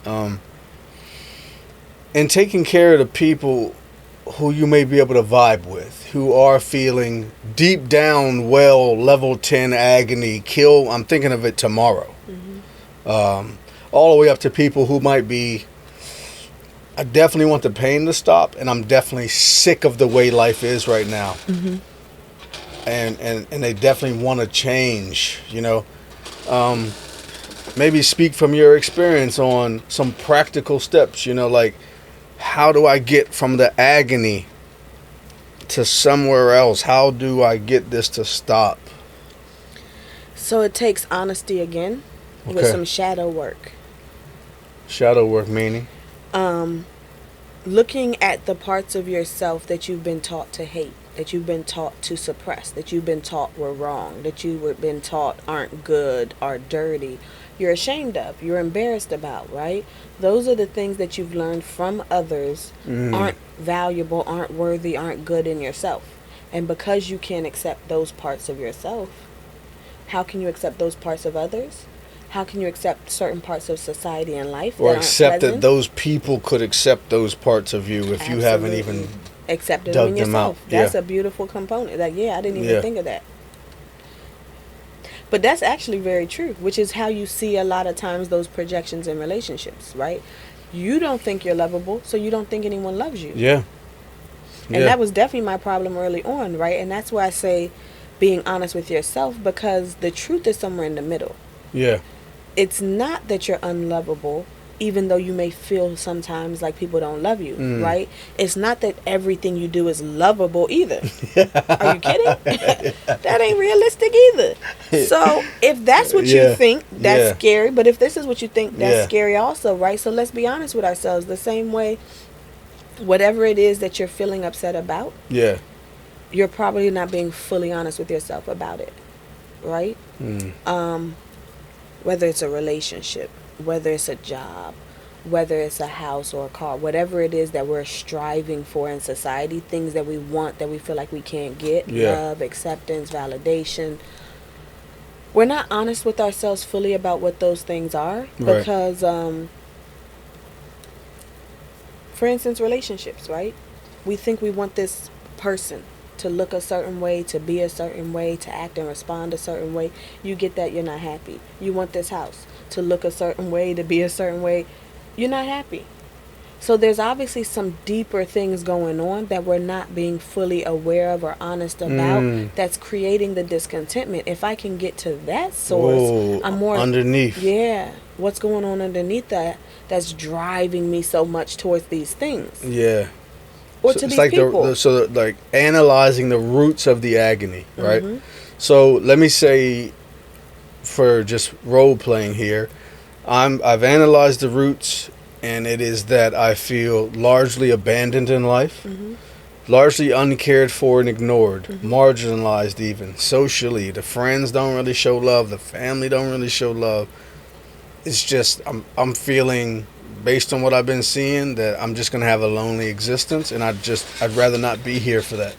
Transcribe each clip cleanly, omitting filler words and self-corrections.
And taking care of the people who you may be able to vibe with, who are feeling deep down, well, level 10 agony, kill, I'm thinking of it tomorrow. All the way up to people who might be, I definitely want the pain to stop, and I'm definitely sick of the way life is right now. And they definitely want to change, maybe speak from your experience on some practical steps, like, how do I get from the agony to somewhere else? How do I get this to stop? So it takes honesty again with some shadow work. Shadow work meaning? Looking at the parts of yourself that you've been taught to hate, that you've been taught to suppress, that you've been taught were wrong, that you've been taught aren't good, are dirty, you're ashamed of, you're embarrassed about, right? Those are the things that you've learned from others aren't valuable, aren't worthy, aren't good in yourself. And because you can't accept those parts of yourself, how can you accept those parts of others? How can you accept certain parts of society and life? Or accept that those people could accept those parts of you if you haven't even accepted dug them in them yourself. out. That's a beautiful component. Like, I didn't even think of that. But that's actually very true, which is how you see a lot of times those projections in relationships, right? You don't think you're lovable, so you don't think anyone loves you. Yeah. And that was definitely my problem early on, right? And that's why I say being honest with yourself, because the truth is somewhere in the middle. Yeah. It's not that you're unlovable, even though you may feel sometimes like people don't love you, right? It's not that everything you do is lovable either. Are you kidding? That ain't realistic either. So if that's what you think, that's scary. But if this is what you think, that's scary also, right? So let's be honest with ourselves. The same way, whatever it is that you're feeling upset about, you're probably not being fully honest with yourself about it, right? Whether it's a relationship, whether it's a job, whether it's a house or a car, whatever it is that we're striving for in society, things that we want that we feel like we can't get, love, acceptance, validation. We're not honest with ourselves fully about what those things are because, for instance, relationships, right? We think we want this person to look a certain way, to be a certain way, to act and respond a certain way. You get that, you're not happy. You want this house to look a certain way, to be a certain way. You're not happy. So there's obviously some deeper things going on that we're not being fully aware of or honest about that's creating the discontentment. If I can get to that source, I'm more underneath. Yeah. What's going on underneath that that's driving me so much towards these things? Yeah. Or to these people. So like analyzing the roots of the agony, right? So let me say, for just role playing here, I've analyzed the roots, and it is that I feel largely abandoned in life, largely uncared for and ignored, marginalized even socially. The friends don't really show love, the family don't really show love. It's just I'm feeling, based on what I've been seeing, that I'm just gonna have a lonely existence, and I'd rather not be here for that.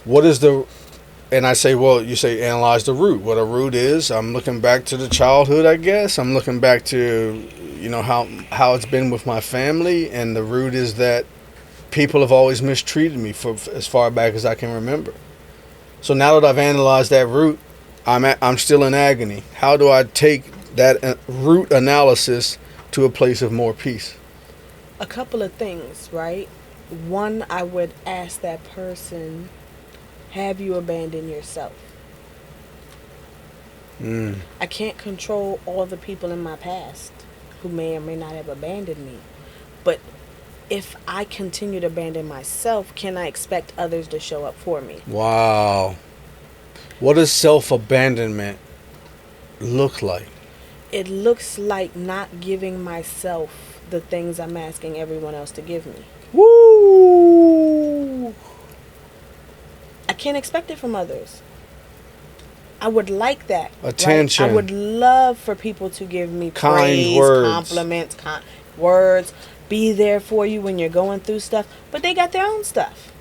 What is the And I say, well, you say analyze the root. What a root is, I'm looking back to the childhood, I guess. I'm looking back to, how it's been with my family. And the root is that people have always mistreated me for as far back as I can remember. So now that I've analyzed that root, I'm still in agony. How do I take that root analysis to a place of more peace? A couple of things, right? One, I would ask that person, have you abandoned yourself? I can't control all the people in my past who may or may not have abandoned me. But if I continue to abandon myself, can I expect others to show up for me? Wow. What does self-abandonment look like? It looks like not giving myself the things I'm asking everyone else to give me. Woo! I can't expect it from others. I would like that. Attention. Right? I would love for people to give me kind praise, words, compliments, words, be there for you when you're going through stuff. But they got their own stuff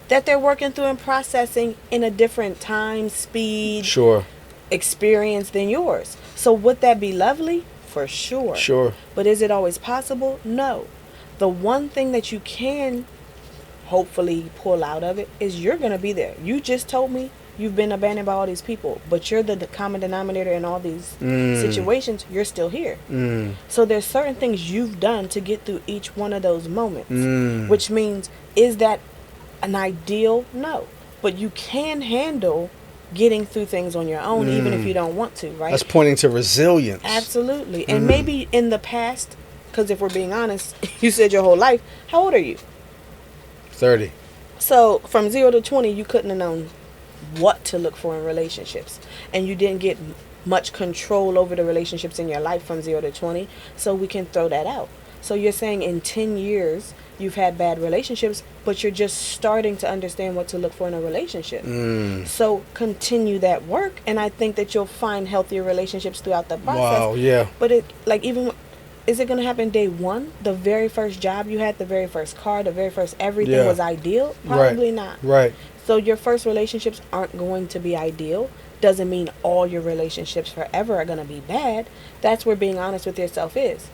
that they're working through and processing in a different time, speed, sure, experience than yours. So would that be lovely for sure. Sure. But is it always possible? No. The one thing that you can hopefully pull out of it is you're going to be there. You just told me you've been abandoned by all these people, but you're the common denominator in all these situations. You're still here. So there's certain things you've done to get through each one of those moments, which means, is that an ideal? No. But you can handle getting through things on your own, even if you don't want to, right? That's pointing to resilience. Absolutely. And maybe in the past, because if we're being honest, you said your whole life. How old are you? 30. So from 0 to 20, you couldn't have known what to look for in relationships. And you didn't get much control over the relationships in your life from 0 to 20. So we can throw that out. So you're saying in 10 years, you've had bad relationships, but you're just starting to understand what to look for in a relationship. So continue that work, and I think that you'll find healthier relationships throughout the process. Wow, yeah. But is it going to happen day one? The very first job you had, the very first car, the very first everything was ideal? Probably not. Right. So your first relationships aren't going to be ideal. Doesn't mean all your relationships forever are going to be bad. That's where being honest with yourself is.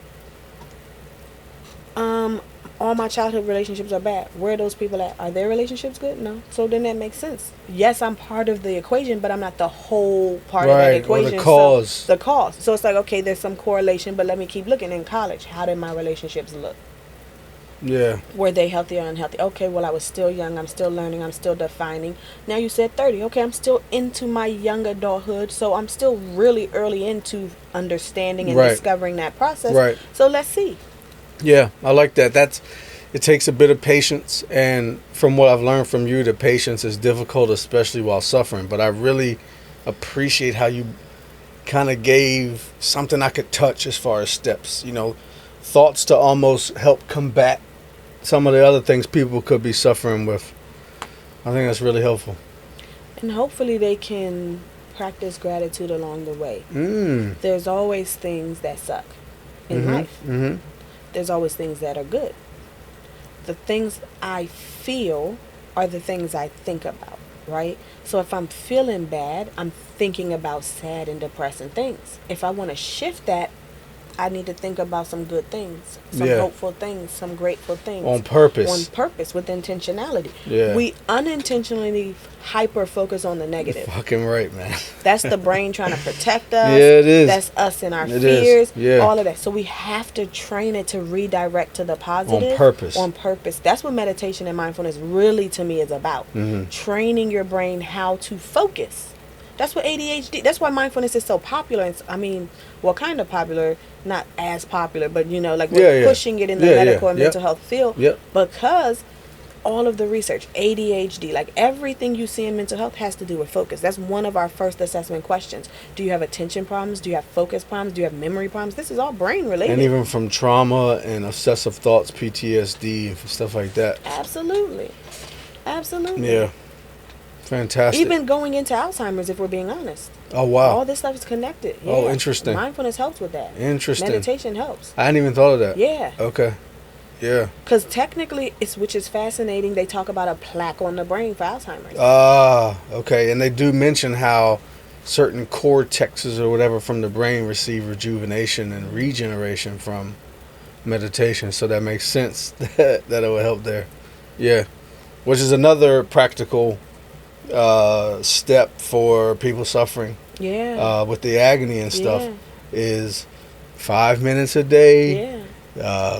All my childhood relationships are bad. Where are those people at? Are their relationships good? No. So then that makes sense. Yes, I'm part of the equation, but I'm not the whole part of that equation. Or the cause. So, the cause. So it's like, okay, there's some correlation, but let me keep looking. In college, how did my relationships look? Yeah. Were they healthy or unhealthy? Okay, well, I was still young. I'm still learning. I'm still defining. Now you said 30. Okay, I'm still into my young adulthood. So I'm still really early into understanding and discovering that process. Right. So let's see. Yeah, I like that. It takes a bit of patience, and from what I've learned from you, the patience is difficult, especially while suffering. But I really appreciate how you kind of gave something I could touch as far as steps, thoughts to almost help combat some of the other things people could be suffering with. I think that's really helpful. And hopefully they can practice gratitude along the way. There's always things that suck in life. There's always things that are good. The things I feel are the things I think about, right? So if I'm feeling bad, I'm thinking about sad and depressing things. If I want to shift that, I need to think about some good things, some hopeful things, some grateful things. On purpose. On purpose, with intentionality. Yeah. We unintentionally hyper-focus on the negative. You're fucking right, man. That's the brain trying to protect us. Yeah, it is. That's us and our It fears. is. Yeah. All of that. So we have to train it to redirect to the positive. On purpose. On purpose. That's what meditation and mindfulness really, to me, is about. Training your brain how to focus. That's what ADHD, that's why mindfulness is so popular. Kind of popular, not as popular, but we're pushing it in the medical and mental health field because all of the research, ADHD, like everything you see in mental health has to do with focus. That's one of our first assessment questions. Do you have attention problems? Do you have focus problems? Do you have memory problems? This is all brain related. And even from trauma and obsessive thoughts, PTSD, and stuff like that. Absolutely. Yeah. Fantastic. Even going into Alzheimer's, if we're being honest. Oh, wow. All this stuff is connected. Yeah. Oh, interesting. Mindfulness helps with that. Interesting. Meditation helps. I hadn't even thought of that. Yeah. Okay. Yeah. Because technically, which is fascinating, they talk about a plaque on the brain for Alzheimer's. Okay. And they do mention how certain cortexes or whatever from the brain receive rejuvenation and regeneration from meditation. So that makes sense that it will help there. Yeah. Which is another practical step for people suffering with the agony and stuff is 5 minutes a day,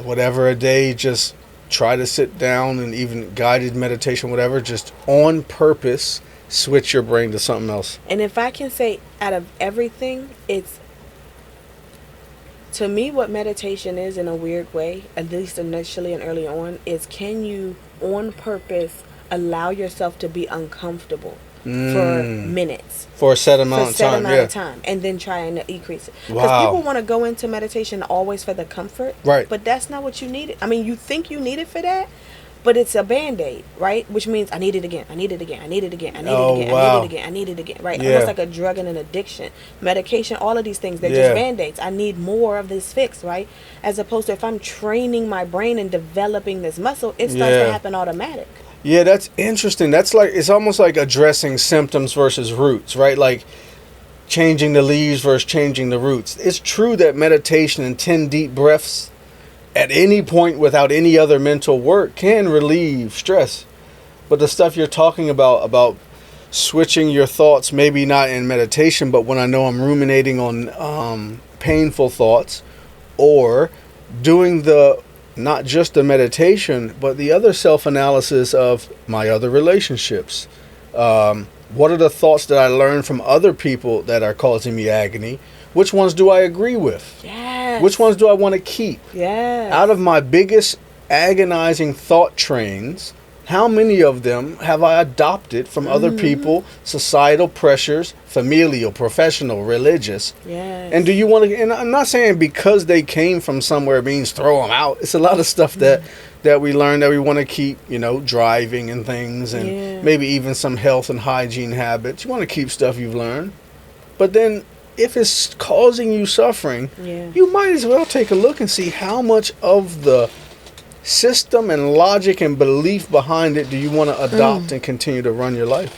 whatever a day, just try to sit down, and even guided meditation, whatever, just on purpose switch your brain to something else. And if I can say, out of everything, it's, to me, what meditation is in a weird way, at least initially and early on, is can you on purpose allow yourself to be uncomfortable for minutes, for a set amount of time, and then try and decrease it. Because Wow. people want to go into meditation always for the comfort, Right. But that's not what you need. I mean, you think you need it for that, but it's a band-aid, right? Which means I need it again, I need it again, I need it again, I need it again, wow. I need it again, I need it again, right? Yeah. Almost like a drug and an addiction. Medication, all of these things, they're just band-aids. I need more of this fix, right? As opposed to if I'm training my brain and developing this muscle, it starts to happen automatic. Yeah, that's interesting. That's like, it's almost like addressing symptoms versus roots, right? Like changing the leaves versus changing the roots. It's true that meditation and 10 deep breaths at any point without any other mental work can relieve stress. But the stuff you're talking about switching your thoughts, maybe not in meditation, but when I know I'm ruminating on painful thoughts, or doing not just the meditation, but the other self-analysis of my other relationships. What are the thoughts that I learned from other people that are causing me agony? Which ones do I agree with? Yes. Which ones do I want to keep? Yes. Out of my biggest agonizing thought trains, how many of them have I adopted from other people, societal pressures, familial, professional, religious? Yes. And do you want to, and I'm not saying because they came from somewhere means throw them out. It's a lot of stuff that we learn that we want to keep, driving and things, and maybe even some health and hygiene habits. You want to keep stuff you've learned. But then if it's causing you suffering, you might as well take a look and see how much of the system and logic and belief behind it do you want to adopt and continue to run your life.